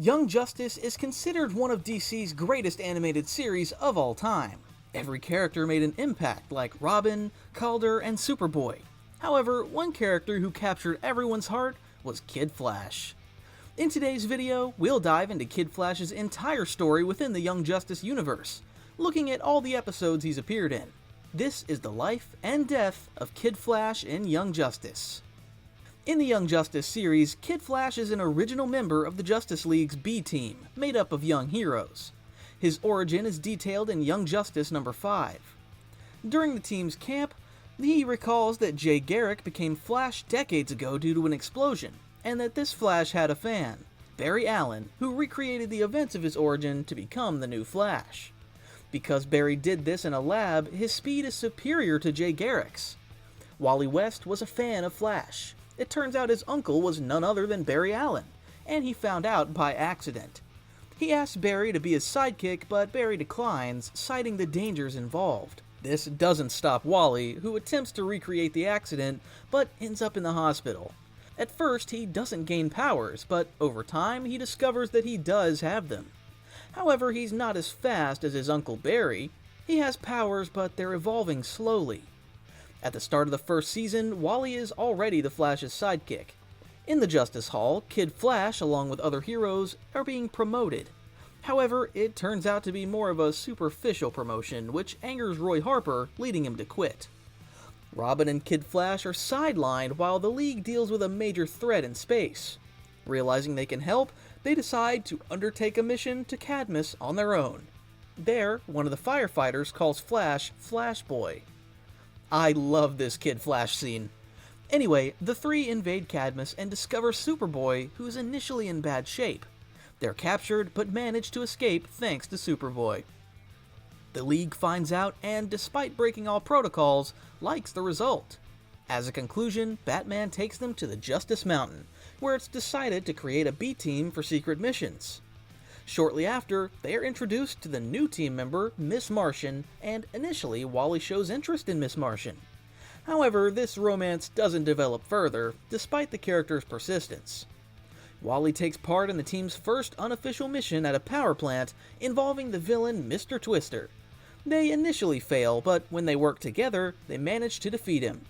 Young Justice is considered one of DC's greatest animated series of all time. Every character made an impact, like Robin, Calder, and Superboy. However, one character who captured everyone's heart was Kid Flash. In today's video, we'll dive into Kid Flash's entire story within the Young Justice universe, looking at all the episodes he's appeared in. This is the life and death of Kid Flash in Young Justice. In the Young Justice series, Kid Flash is an original member of the Justice League's B-Team, made up of young heroes. His origin is detailed in Young Justice number 5. During the team's camp, he recalls that Jay Garrick became Flash decades ago due to an explosion, and that this Flash had a fan, Barry Allen, who recreated the events of his origin to become the new Flash. Because Barry did this in a lab, his speed is superior to Jay Garrick's. Wally West was a fan of Flash. It turns out his uncle was none other than Barry Allen, and he found out by accident. He asks Barry to be his sidekick, but Barry declines, citing the dangers involved. This doesn't stop Wally, who attempts to recreate the accident, but ends up in the hospital. At first, he doesn't gain powers, but over time, he discovers that he does have them. However, he's not as fast as his Uncle Barry. He has powers, but they're evolving slowly. At the start of the first season, Wally is already the Flash's sidekick. In the Justice Hall, Kid Flash, along with other heroes, are being promoted. However, it turns out to be more of a superficial promotion, which angers Roy Harper, leading him to quit. Robin and Kid Flash are sidelined while the League deals with a major threat in space. Realizing they can help, they decide to undertake a mission to Cadmus on their own. There, one of the firefighters calls Flash Flash Boy. I love this Kid Flash scene. Anyway, the three invade Cadmus and discover Superboy, who is initially in bad shape. They're captured, but manage to escape thanks to Superboy. The League finds out and, despite breaking all protocols, likes the result. As a conclusion, Batman takes them to the Justice Mountain, where it's decided to create a B-team for secret missions. Shortly after, they are introduced to the new team member, Miss Martian, and initially Wally shows interest in Miss Martian. However, this romance doesn't develop further, despite the character's persistence. Wally takes part in the team's first unofficial mission at a power plant involving the villain Mr. Twister. They initially fail, but when they work together, they manage to defeat him.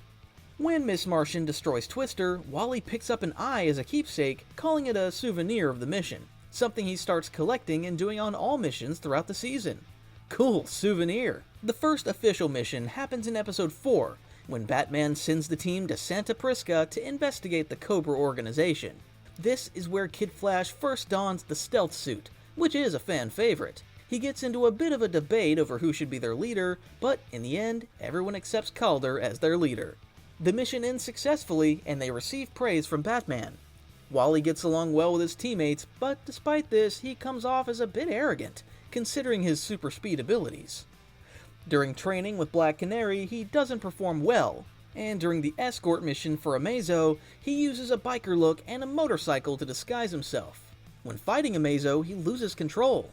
When Miss Martian destroys Twister, Wally picks up an eye as a keepsake, calling it a souvenir of the mission. Something he starts collecting and doing on all missions throughout the season. Cool souvenir! The first official mission happens in episode 4, when Batman sends the team to Santa Prisca to investigate the Cobra organization. This is where Kid Flash first dons the stealth suit, which is a fan favorite. He gets into a bit of a debate over who should be their leader, but in the end, everyone accepts Calder as their leader. The mission ends successfully, and they receive praise from Batman. Wally gets along well with his teammates, but despite this, he comes off as a bit arrogant, considering his super speed abilities. During training with Black Canary, he doesn't perform well, and during the escort mission for Amazo, he uses a biker look and a motorcycle to disguise himself. When fighting Amazo, he loses control.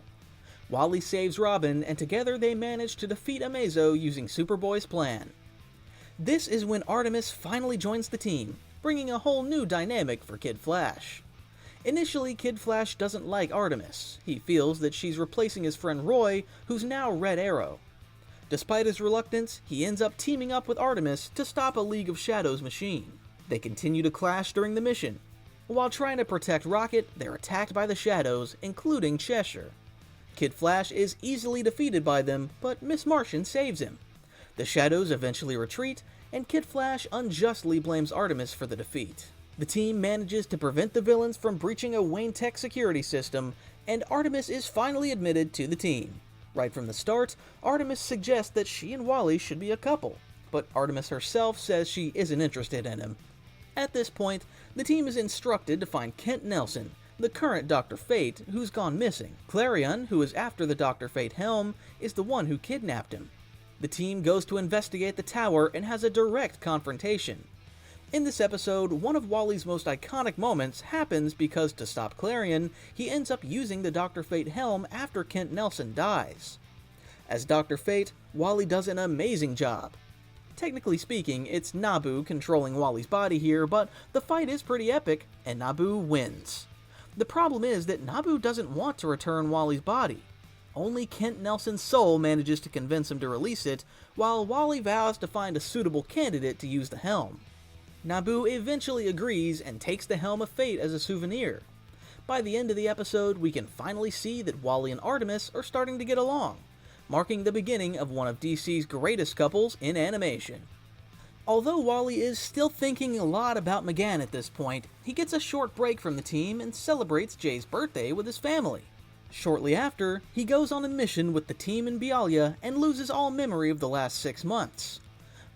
Wally saves Robin, and together they manage to defeat Amazo using Superboy's plan. This is when Artemis finally joins the team, bringing a whole new dynamic for Kid Flash. Initially, Kid Flash doesn't like Artemis. He feels that she's replacing his friend Roy, who's now Red Arrow. Despite his reluctance, he ends up teaming up with Artemis to stop a League of Shadows machine. They continue to clash during the mission. While trying to protect Rocket, they're attacked by the Shadows, including Cheshire. Kid Flash is easily defeated by them, but Miss Martian saves him. The Shadows eventually retreat, and Kid Flash unjustly blames Artemis for the defeat. The team manages to prevent the villains from breaching a Wayne Tech security system, and Artemis is finally admitted to the team. Right from the start, Artemis suggests that she and Wally should be a couple, but Artemis herself says she isn't interested in him. At this point, the team is instructed to find Kent Nelson, the current Dr. Fate, who's gone missing. Clarion, who is after the Dr. Fate helm, is the one who kidnapped him. The team goes to investigate the tower and has a direct confrontation. In this episode, one of Wally's most iconic moments happens because to stop Clarion, he ends up using the Dr. Fate helm after Kent Nelson dies. As Dr. Fate, Wally does an amazing job. Technically speaking, it's Nabu controlling Wally's body here, but the fight is pretty epic, and Nabu wins. The problem is that Nabu doesn't want to return Wally's body. Only Kent Nelson's soul manages to convince him to release it, while Wally vows to find a suitable candidate to use the helm. Nabu eventually agrees and takes the Helm of Fate as a souvenir. By the end of the episode, we can finally see that Wally and Artemis are starting to get along, marking the beginning of one of DC's greatest couples in animation. Although Wally is still thinking a lot about McGann at this point, he gets a short break from the team and celebrates Jay's birthday with his family. Shortly after, he goes on a mission with the team in Bialya and loses all memory of the last 6 months.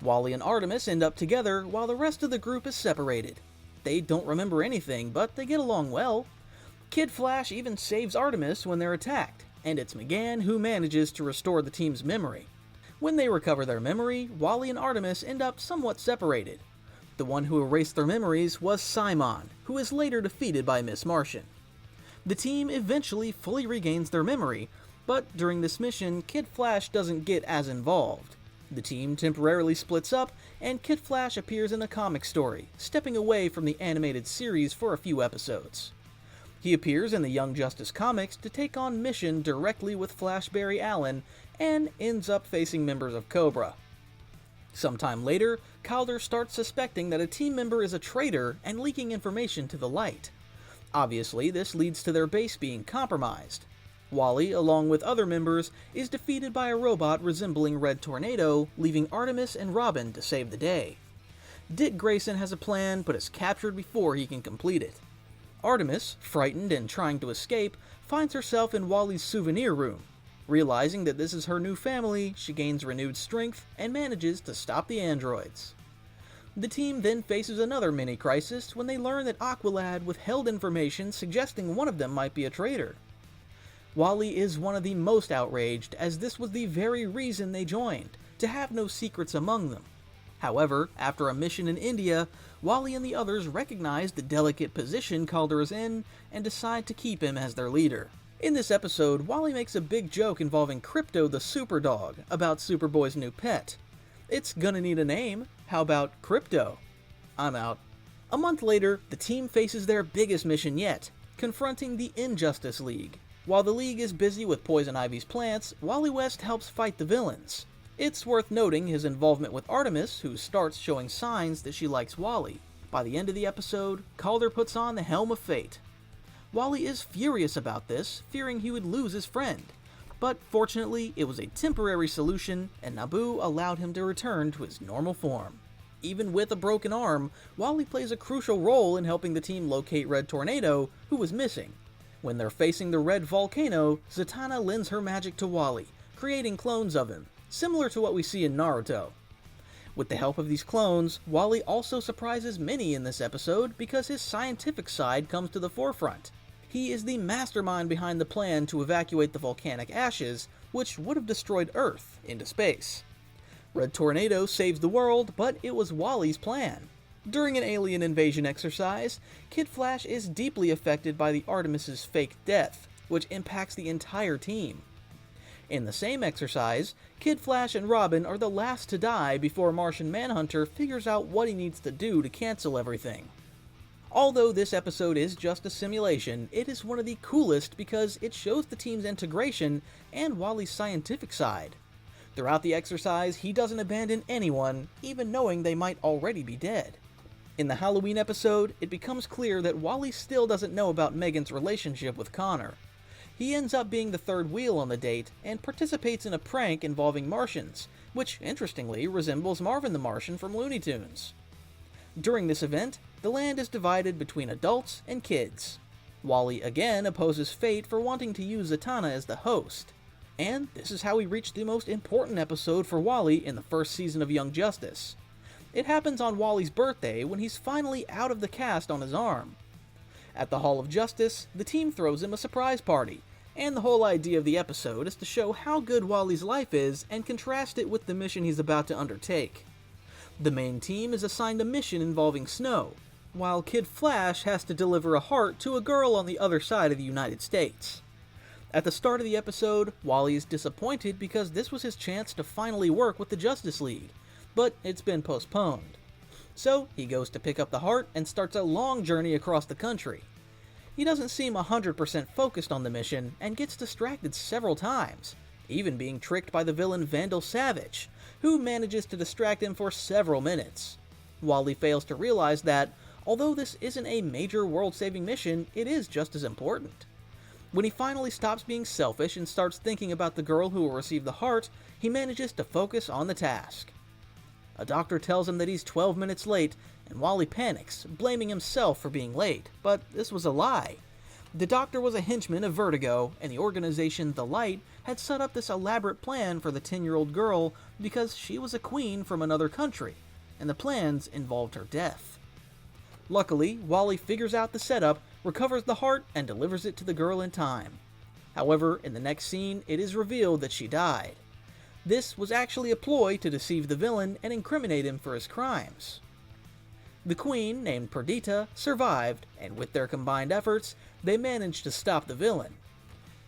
Wally and Artemis end up together while the rest of the group is separated. They don't remember anything, but they get along well. Kid Flash even saves Artemis when they're attacked, and it's McGann who manages to restore the team's memory. When they recover their memory, Wally and Artemis end up somewhat separated. The one who erased their memories was Simon, who is later defeated by Miss Martian. The team eventually fully regains their memory, but during this mission, Kid Flash doesn't get as involved. The team temporarily splits up, and Kid Flash appears in a comic story, stepping away from the animated series for a few episodes. He appears in the Young Justice comics to take on mission directly with Flash Barry Allen, and ends up facing members of Cobra. Sometime later, Calder starts suspecting that a team member is a traitor and leaking information to the light. Obviously, this leads to their base being compromised. Wally, along with other members, is defeated by a robot resembling Red Tornado, leaving Artemis and Robin to save the day. Dick Grayson has a plan, but is captured before he can complete it. Artemis, frightened and trying to escape, finds herself in Wally's souvenir room. Realizing that this is her new family, she gains renewed strength and manages to stop the androids. The team then faces another mini-crisis when they learn that Aqualad withheld information suggesting one of them might be a traitor. Wally is one of the most outraged, as this was the very reason they joined, to have no secrets among them. However, after a mission in India, Wally and the others recognize the delicate position Calder is in and decide to keep him as their leader. In this episode, Wally makes a big joke involving Crypto the Super Dog about Superboy's new pet. It's gonna need a name. How about Crypto? I'm out. A month later, the team faces their biggest mission yet, confronting the Injustice League. While the League is busy with Poison Ivy's plants, Wally West helps fight the villains. It's worth noting his involvement with Artemis, who starts showing signs that she likes Wally. By the end of the episode, Calder puts on the Helm of Fate. Wally is furious about this, fearing he would lose his friend. But fortunately, it was a temporary solution, and Nabu allowed him to return to his normal form. Even with a broken arm, Wally plays a crucial role in helping the team locate Red Tornado, who was missing. When they're facing the Red Volcano, Zatanna lends her magic to Wally, creating clones of him, similar to what we see in Naruto. With the help of these clones, Wally also surprises many in this episode because his scientific side comes to the forefront. He is the mastermind behind the plan to evacuate the volcanic ashes, which would have destroyed Earth into space. Red Tornado saves the world, but it was Wally's plan. During an alien invasion exercise, Kid Flash is deeply affected by the Artemis's fake death, which impacts the entire team. In the same exercise, Kid Flash and Robin are the last to die before Martian Manhunter figures out what he needs to do to cancel everything. Although this episode is just a simulation, it is one of the coolest because it shows the team's integration and Wally's scientific side. Throughout the exercise, he doesn't abandon anyone, even knowing they might already be dead. In the Halloween episode, it becomes clear that Wally still doesn't know about Megan's relationship with Connor. He ends up being the third wheel on the date and participates in a prank involving Martians, which interestingly resembles Marvin the Martian from Looney Tunes. During this event, the land is divided between adults and kids. Wally again opposes fate for wanting to use Zatanna as the host. And this is how we reach the most important episode for Wally in the first season of Young Justice. It happens on Wally's birthday when he's finally out of the cast on his arm. At the Hall of Justice, the team throws him a surprise party, and the whole idea of the episode is to show how good Wally's life is and contrast it with the mission he's about to undertake. The main team is assigned a mission involving snow, while Kid Flash has to deliver a heart to a girl on the other side of the United States. At the start of the episode, Wally is disappointed because this was his chance to finally work with the Justice League, but it's been postponed. So he goes to pick up the heart and starts a long journey across the country. He doesn't seem 100% focused on the mission and gets distracted several times, even being tricked by the villain Vandal Savage, who manages to distract him for several minutes. Wally fails to realize that, although this isn't a major world-saving mission, it is just as important. When he finally stops being selfish and starts thinking about the girl who will receive the heart, he manages to focus on the task. A doctor tells him that he's 12 minutes late, and Wally panics, blaming himself for being late, but this was a lie. The doctor was a henchman of Vertigo, and the organization The Light had set up this elaborate plan for the 10-year-old girl because she was a queen from another country, and the plans involved her death. Luckily, Wally figures out the setup, recovers the heart, and delivers it to the girl in time. However, in the next scene, it is revealed that she died. This was actually a ploy to deceive the villain and incriminate him for his crimes. The queen, named Perdita, survived, and with their combined efforts, they managed to stop the villain.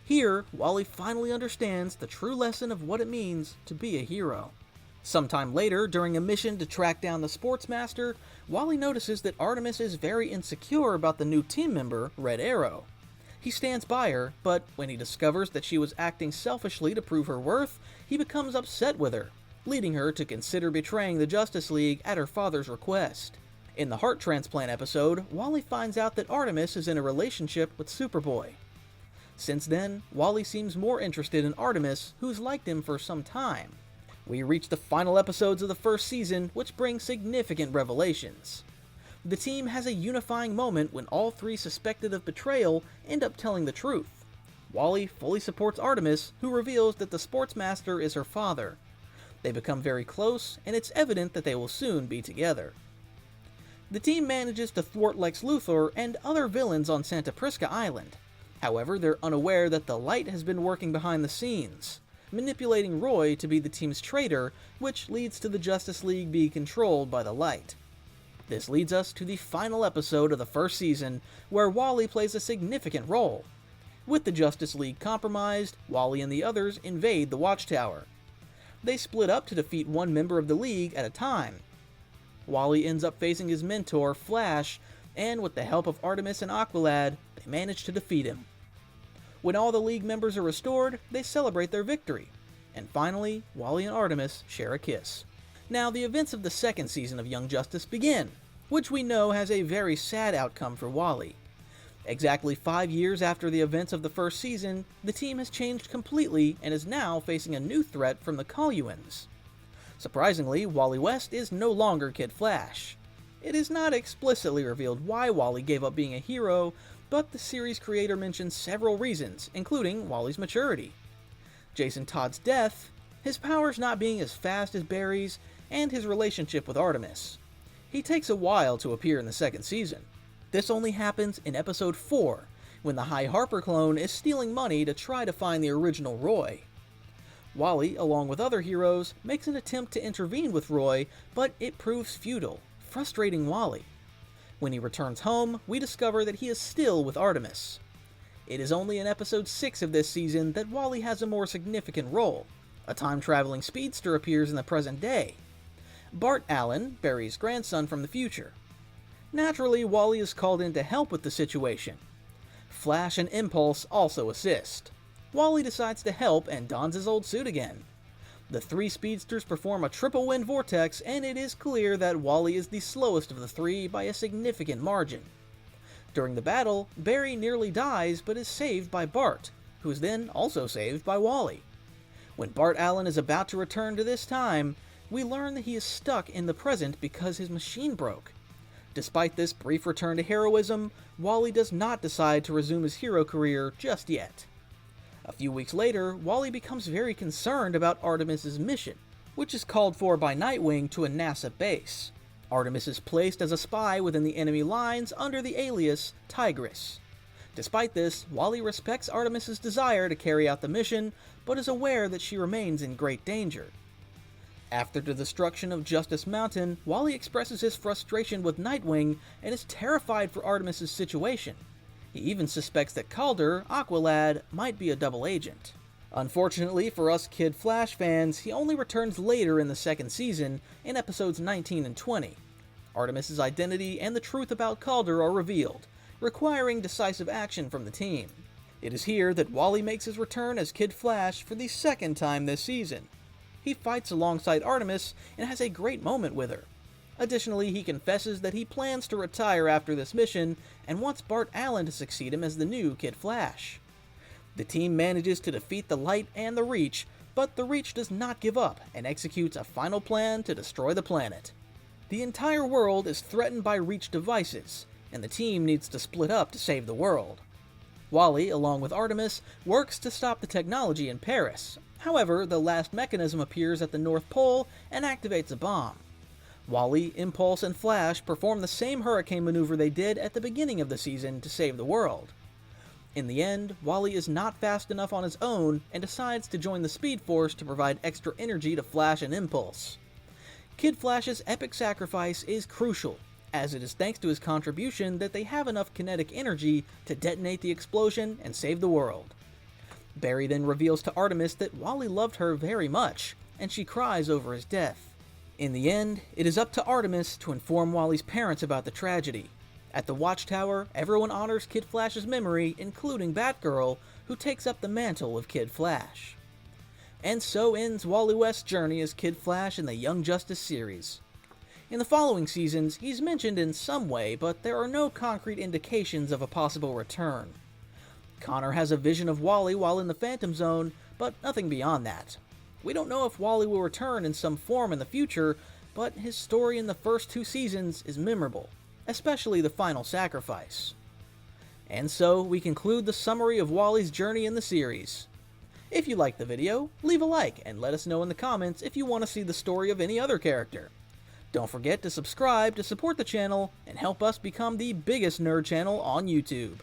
Here, Wally finally understands the true lesson of what it means to be a hero. Sometime later, during a mission to track down the Sportsmaster, Wally notices that Artemis is very insecure about the new team member, Red Arrow. He stands by her, but when he discovers that she was acting selfishly to prove her worth, he becomes upset with her, leading her to consider betraying the Justice League at her father's request. In the heart transplant episode, Wally finds out that Artemis is in a relationship with Superboy. Since then, Wally seems more interested in Artemis, who's liked him for some time. We reach the final episodes of the first season, which bring significant revelations. The team has a unifying moment when all three suspected of betrayal end up telling the truth. Wally fully supports Artemis, who reveals that the Sportsmaster is her father. They become very close, and it's evident that they will soon be together. The team manages to thwart Lex Luthor and other villains on Santa Prisca Island. However, they're unaware that the Light has been working behind the scenes, manipulating Roy to be the team's traitor, which leads to the Justice League being controlled by the Light. This leads us to the final episode of the first season, where Wally plays a significant role. With the Justice League compromised, Wally and the others invade the Watchtower. They split up to defeat one member of the League at a time. Wally ends up facing his mentor, Flash, and with the help of Artemis and Aqualad, they manage to defeat him. When all the League members are restored, they celebrate their victory. And finally, Wally and Artemis share a kiss. Now, the events of the second season of Young Justice begin, which we know has a very sad outcome for Wally. Exactly 5 years after the events of the first season, the team has changed completely and is now facing a new threat from the Coluans. Surprisingly, Wally West is no longer Kid Flash. It is not explicitly revealed why Wally gave up being a hero, but the series creator mentions several reasons, including Wally's maturity, Jason Todd's death, his powers not being as fast as Barry's, and his relationship with Artemis. He takes a while to appear in the second season. This only happens in episode 4, when the High Harper clone is stealing money to try to find the original Roy. Wally, along with other heroes, makes an attempt to intervene with Roy, but it proves futile, frustrating Wally. When he returns home, we discover that he is still with Artemis. It is only in episode 6 of this season that Wally has a more significant role. A time-traveling speedster appears in the present day. Bart Allen, Barry's grandson from the future. Naturally, Wally is called in to help with the situation. Flash and Impulse also assist. Wally decides to help and dons his old suit again. The three speedsters perform a triple wind vortex, and it is clear that Wally is the slowest of the three by a significant margin. During the battle, Barry nearly dies but is saved by Bart, who is then also saved by Wally. When Bart Allen is about to return to this time, we learn that he is stuck in the present because his machine broke. Despite this brief return to heroism, Wally does not decide to resume his hero career just yet. A few weeks later, Wally becomes very concerned about Artemis's mission, which is called for by Nightwing to a NASA base. Artemis is placed as a spy within the enemy lines under the alias Tigress. Despite this, Wally respects Artemis's desire to carry out the mission, but is aware that she remains in great danger. After the destruction of Justice Mountain, Wally expresses his frustration with Nightwing and is terrified for Artemis's situation. He even suspects that Calder, Aqualad, might be a double agent. Unfortunately for us Kid Flash fans, he only returns later in the second season, in episodes 19 and 20. Artemis's identity and the truth about Calder are revealed, requiring decisive action from the team. It is here that Wally makes his return as Kid Flash for the second time this season. He fights alongside Artemis and has a great moment with her. Additionally, he confesses that he plans to retire after this mission and wants Bart Allen to succeed him as the new Kid Flash. The team manages to defeat the Light and the Reach, but the Reach does not give up and executes a final plan to destroy the planet. The entire world is threatened by Reach devices, and the team needs to split up to save the world. Wally, along with Artemis, works to stop the technology in Paris. However, the last mechanism appears at the North Pole and activates a bomb. Wally, Impulse, and Flash perform the same hurricane maneuver they did at the beginning of the season to save the world. In the end, Wally is not fast enough on his own and decides to join the Speed Force to provide extra energy to Flash and Impulse. Kid Flash's epic sacrifice is crucial, as it is thanks to his contribution that they have enough kinetic energy to detonate the explosion and save the world. Barry then reveals to Artemis that Wally loved her very much, and she cries over his death. In the end, it is up to Artemis to inform Wally's parents about the tragedy. At the Watchtower, everyone honors Kid Flash's memory, including Batgirl, who takes up the mantle of Kid Flash. And so ends Wally West's journey as Kid Flash in the Young Justice series. In the following seasons, he's mentioned in some way, but there are no concrete indications of a possible return. Connor has a vision of Wally while in the Phantom Zone, but nothing beyond that. We don't know if Wally will return in some form in the future, but his story in the first 2 seasons is memorable, especially the final sacrifice. And so, we conclude the summary of Wally's journey in the series. If you liked the video, leave a like and let us know in the comments if you want to see the story of any other character. Don't forget to subscribe to support the channel and help us become the biggest nerd channel on YouTube.